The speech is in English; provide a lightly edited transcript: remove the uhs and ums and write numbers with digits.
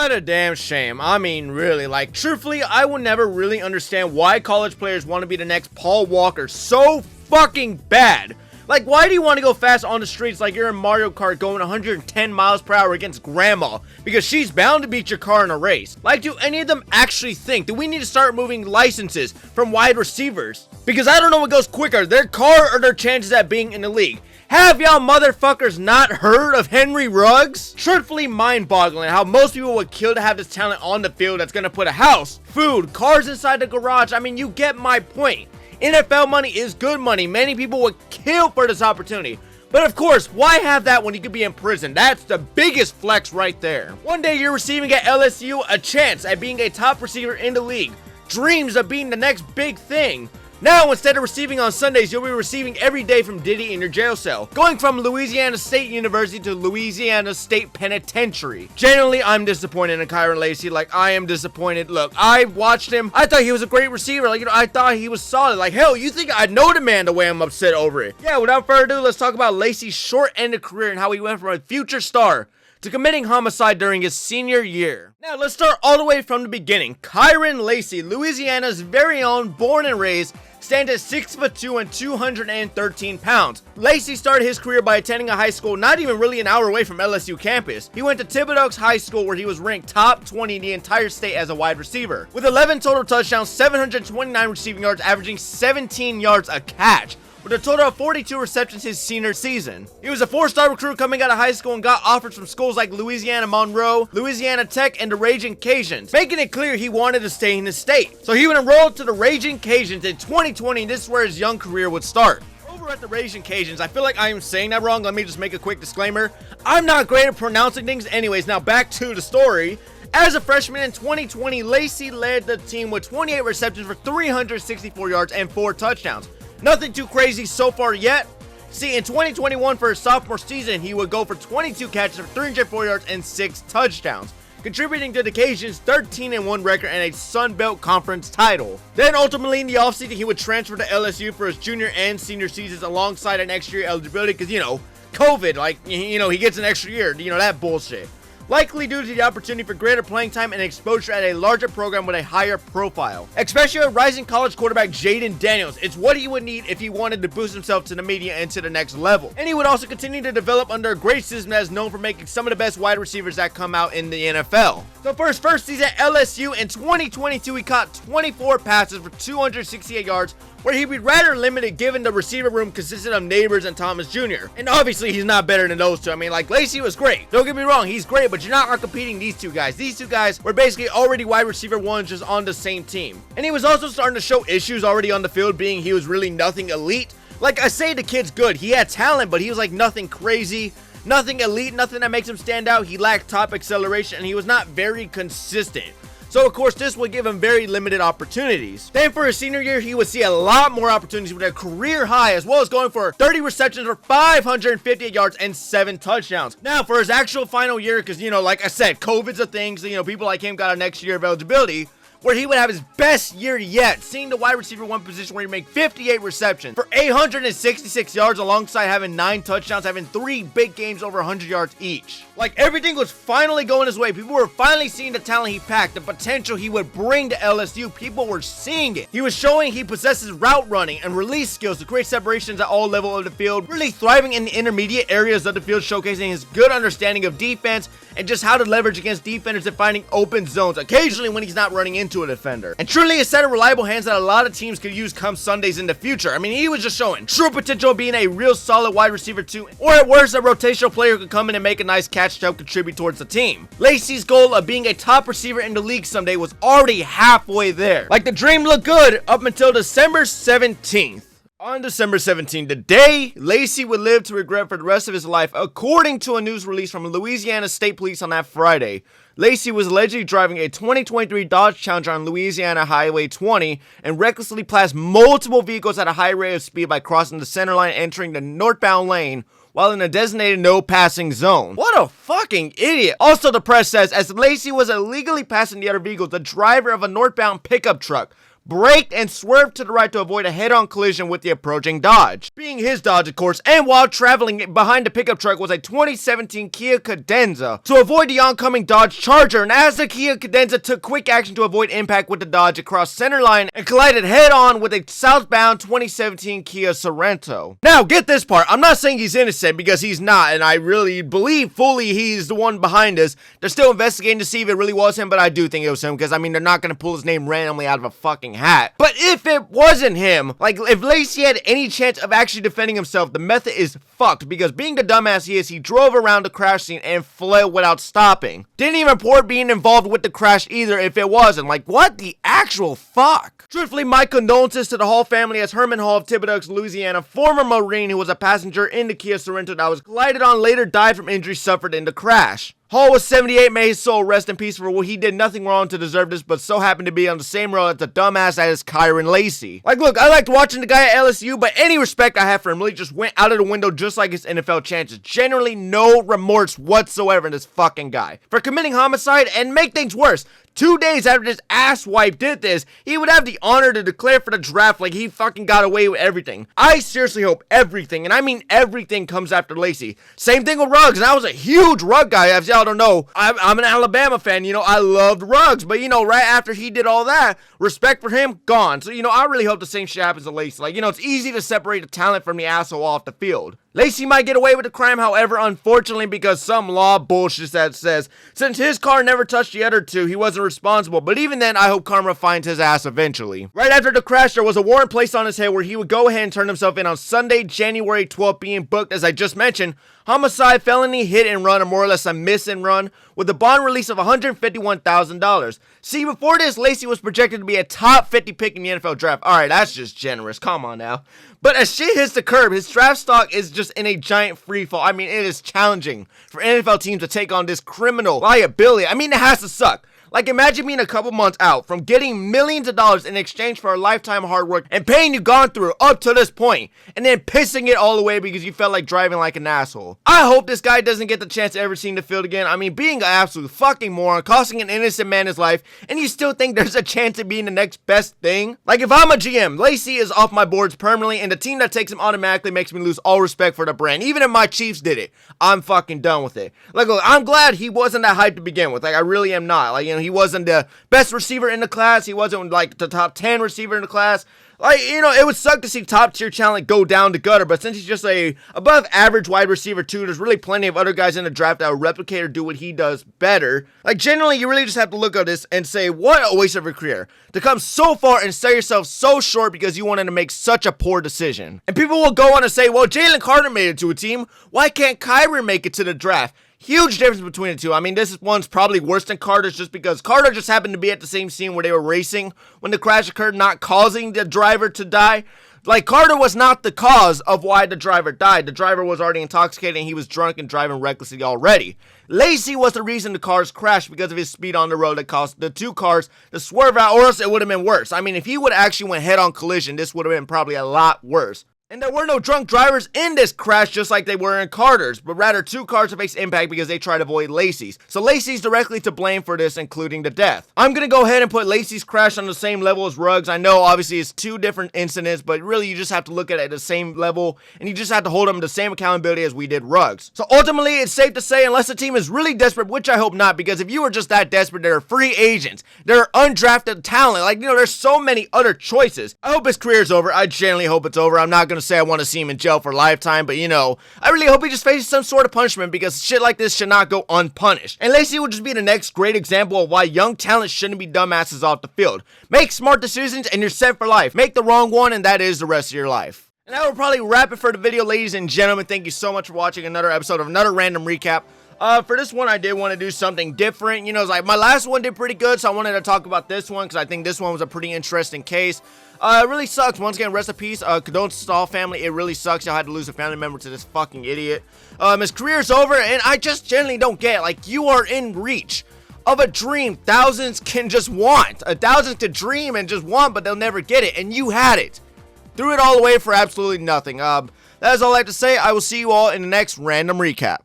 What a damn shame. I mean, really, like, truthfully, I will never really understand why college players want to be the next Paul Walker so fucking bad. Like, why do you want to go fast on the streets like you're in Mario Kart going 110 miles per hour against grandma? Because she's bound to beat your car in a race. Like, do any of them actually think that we need to start moving licenses from wide receivers? Because I don't know what goes quicker, their car or their chances at being in the league. Have y'all motherfuckers not heard of Henry Ruggs? Truthfully mind-boggling how most people would kill to have this talent on the field that's gonna put a house, food, cars inside the garage. I mean, you get my point. NFL money is good money. Many people would kill for this opportunity. But of course, why have that when you could be in prison? That's the biggest flex right there. One day you're receiving at LSU a chance at being a top receiver in the league. Dreams of being the next big thing. Now, instead of receiving on Sundays, you'll be receiving every day from Diddy in your jail cell. Going from Louisiana State University to Louisiana State Penitentiary. Generally, I'm disappointed in Kyren Lacy. Like, I am disappointed. Look, I watched him. I thought he was a great receiver. Like, I thought he was solid. Like, hell, you think I know the man the way I'm upset over it? Yeah, without further ado, let's talk about Lacy's short-ended career and how he went from a future star to committing homicide during his senior year. Now, let's start all the way from the beginning. Kyren Lacy, Louisiana's very own, born and raised, stands at 6'2" and 213 pounds. Lacy started his career by attending a high school not even really an hour away from LSU campus. He went to Thibodaux High School, where he was ranked top 20 in the entire state as a wide receiver. With 11 total touchdowns, 729 receiving yards, averaging 17 yards a catch, with a total of 42 receptions his senior season. He was a 4-star recruit coming out of high school and got offers from schools like Louisiana Monroe, Louisiana Tech, and the Raging Cajuns, making it clear he wanted to stay in his state. So he would enroll to the Raging Cajuns in 2020, and this is where his young career would start. Over at the Raging Cajuns, I feel like I am saying that wrong. Let me just make a quick disclaimer. I'm not great at pronouncing things. Anyways, now back to the story. As a freshman in 2020, Lacy led the team with 28 receptions for 364 yards and 4 touchdowns. Nothing too crazy so far yet. See, in 2021 for his sophomore season, he would go for 22 catches for 304 yards and 6 touchdowns, contributing to the Cajuns' 13-1 record and a Sun Belt Conference title. Then ultimately in the offseason, he would transfer to LSU for his junior and senior seasons alongside an extra year eligibility because, you know, COVID, like, you know, he gets an extra year, you know, that bullshit. Likely due to the opportunity for greater playing time and exposure at a larger program with a higher profile. Especially with rising college quarterback Jaden Daniels. It's what he would need if he wanted to boost himself to the media and to the next level. And he would also continue to develop under a great system that is known for making some of the best wide receivers that come out in the NFL. So for his first season at LSU in 2022, he caught 24 passes for 268 yards, where he'd be rather limited given the receiver room consisted of Neighbors and Thomas Jr. And obviously he's not better than those two. I mean, like, Lacy was great. Don't get me wrong, he's great, but you're not competing these two guys. These two guys were basically already wide receiver ones just on the same team. And he was also starting to show issues already on the field, being he was really nothing elite. Like I say, the kid's good. He had talent, but he was like nothing crazy, nothing elite, nothing that makes him stand out. He lacked top acceleration, and he was not very consistent. So of course this would give him very limited opportunities. Then for his senior year, he would see a lot more opportunities with a career high, as well as going for 30 receptions for 558 yards and 7 touchdowns. Now for his actual final year, because, you know, like I said, COVID's a thing, so, you know, people like him got an extra year of eligibility, where he would have his best year yet, seeing the wide receiver one position where he made 58 receptions for 866 yards alongside having 9 touchdowns, having 3 big games over 100 yards each. Like, everything was finally going his way. People were finally seeing the talent he packed, the potential he would bring to LSU. People were seeing it. He was showing he possesses route running and release skills to create separations at all levels of the field, really thriving in the intermediate areas of the field, showcasing his good understanding of defense and just how to leverage against defenders and finding open zones, occasionally when he's not running into a defender. And truly a set of reliable hands that a lot of teams could use come Sundays in the future. I mean, he was just showing true potential of being a real solid wide receiver too, or at worst, a rotational player who could come in and make a nice catch to help contribute towards the team. Lacy's goal of being a top receiver in the league someday was already halfway there. Like, the dream looked good up until December 17th. On December 17th, the day Lacy would live to regret for the rest of his life, according to a news release from Louisiana State Police on that Friday. Lacy was allegedly driving a 2023 Dodge Challenger on Louisiana Highway 20 and recklessly passed multiple vehicles at a high rate of speed by crossing the center line and entering the northbound lane while in a designated no passing zone. What a fucking idiot. Also, the press says, as Lacy was illegally passing the other vehicles, the driver of a northbound pickup truck braked and swerved to the right to avoid a head-on collision with the approaching Dodge. Being his Dodge, of course, and while traveling behind the pickup truck was a 2017 Kia Cadenza to avoid the oncoming Dodge Charger, and as the Kia Cadenza took quick action to avoid impact with the Dodge across center line and collided head-on with a southbound 2017 Kia Sorento. Now, get this part. I'm not saying he's innocent because he's not, and I really believe fully he's the one behind this. They're still investigating to see if it really was him, but I do think it was him because, I mean, they're not going to pull his name randomly out of a fucking hat. But if it wasn't him, like, if Lacy had any chance of actually defending himself, the method is fucked because being the dumbass he is, he drove around the crash scene and fled without stopping. Didn't even report being involved with the crash either if it wasn't. Like, what the actual fuck? Truthfully, my condolences to the Hall family as Herman Hall of Thibodaux, Louisiana, former Marine who was a passenger in the Kia Sorento that was collided on, later died from injuries suffered in the crash. Hall was 78, may his soul rest in peace for what he did nothing wrong to deserve this, but so happened to be on the same road as the dumbass that is Kyren Lacy. Like, look, I liked watching the guy at LSU, but any respect I have for him really just went out of the window just like his NFL chances. Generally, no remorse whatsoever in this fucking guy. For committing homicide, and make things worse, 2 days after this asswipe did this, he would have the honor to declare for the draft like he fucking got away with everything. I seriously hope everything, and I mean everything, comes after Lacy. Same thing with Ruggs, and I was a huge Rugg guy. If y'all don't know, I'm an Alabama fan, you know, I loved Ruggs, but you know, right after he did all that, respect for him, gone. So, you know, I really hope the same shit happens to Lacy. Like, you know, it's easy to separate the talent from the asshole off the field. Lacy might get away with the crime, however, unfortunately, because some law bullshit that says, since his car never touched the other two, he wasn't responsible, but even then, I hope karma finds his ass eventually. Right after the crash, there was a warrant placed on his head where he would go ahead and turn himself in on Sunday, January 12th, being booked, as I just mentioned, homicide, felony, hit and run, or more or less a miss and run, with a bond release of $151,000. See, before this, Lacy was projected to be a top 50 pick in the NFL draft. Alright, that's just generous, come on now. But as shit hits the curb, his draft stock is just in a giant freefall. I mean, it is challenging for NFL teams to take on this criminal liability. I mean, it has to suck. Like, imagine being a couple months out from getting millions of dollars in exchange for a lifetime of hard work and pain you've gone through up to this point, and then pissing it all away because you felt like driving like an asshole. I hope this guy doesn't get the chance to ever see the field again. I mean, being an absolute fucking moron, costing an innocent man his life, and you still think there's a chance of being the next best thing? Like, if I'm a GM, Lacy is off my boards permanently, and the team that takes him automatically makes me lose all respect for the brand. Even if my Chiefs did it, I'm fucking done with it. Like, look, I'm glad he wasn't that hyped to begin with. Like, I really am not. Like, you know, he wasn't the best receiver in the class. He wasn't like the top 10 receiver in the class. Like, you know, it would suck to see top tier talent go down the gutter, but since he's just a above average wide receiver too, there's really plenty of other guys in the draft that will replicate or do what he does better. Like, generally, you really just have to look at this and say, what a waste of a career to come so far and sell yourself so short because you wanted to make such a poor decision. And people will go on to say, well, Jalen Carter made it to a team. Why can't Kyren make it to the draft? Huge difference between the two. I mean, this one's probably worse than Carter's just because Carter just happened to be at the same scene where they were racing when the crash occurred, not causing the driver to die. Like, Carter was not the cause of why the driver died. The driver was already intoxicated and he was drunk and driving recklessly already. Lacy was the reason the cars crashed because of his speed on the road that caused the two cars to swerve out, or else it would have been worse. I mean, if he would have actually went head-on collision, this would have been probably a lot worse. And there were no drunk drivers in this crash just like they were in Carter's, but rather two cars faced impact because they tried to avoid Lacy's. So Lacy's directly to blame for this, including the death. I'm gonna go ahead and put Lacy's crash on the same level as Ruggs. I know obviously it's two different incidents, but really you just have to look at it at the same level, and you just have to hold them to the same accountability as we did Ruggs. So ultimately, it's safe to say, unless the team is really desperate, which I hope not, because if you were just that desperate, there are free agents, there are undrafted talent, like, you know, there's so many other choices. I hope his career's over. I genuinely hope it's over. I'm not gonna say I want to see him in jail for a lifetime, but you know, I really hope he just faces some sort of punishment because shit like this should not go unpunished. And Lacy will just be the next great example of why young talent shouldn't be dumbasses off the field. Make smart decisions and you're set for life. Make the wrong one and that is the rest of your life. And that will probably wrap it for the video, ladies and gentlemen. Thank you so much for watching another episode of another random recap. For this one, I did want to do something different. You know, it's like my last one did pretty good, so I wanted to talk about this one because I think this one was a pretty interesting case. It really sucks. Once again, rest in peace. Condolences to all family. It really sucks. Y'all had to lose a family member to this fucking idiot. His career's over, and I just generally don't get it. Like, you are in reach of a dream thousands can just want. Thousands can dream and just want, but they'll never get it, and you had it. Threw it all away for absolutely nothing. That is all I have to say. I will see you all in the next random recap.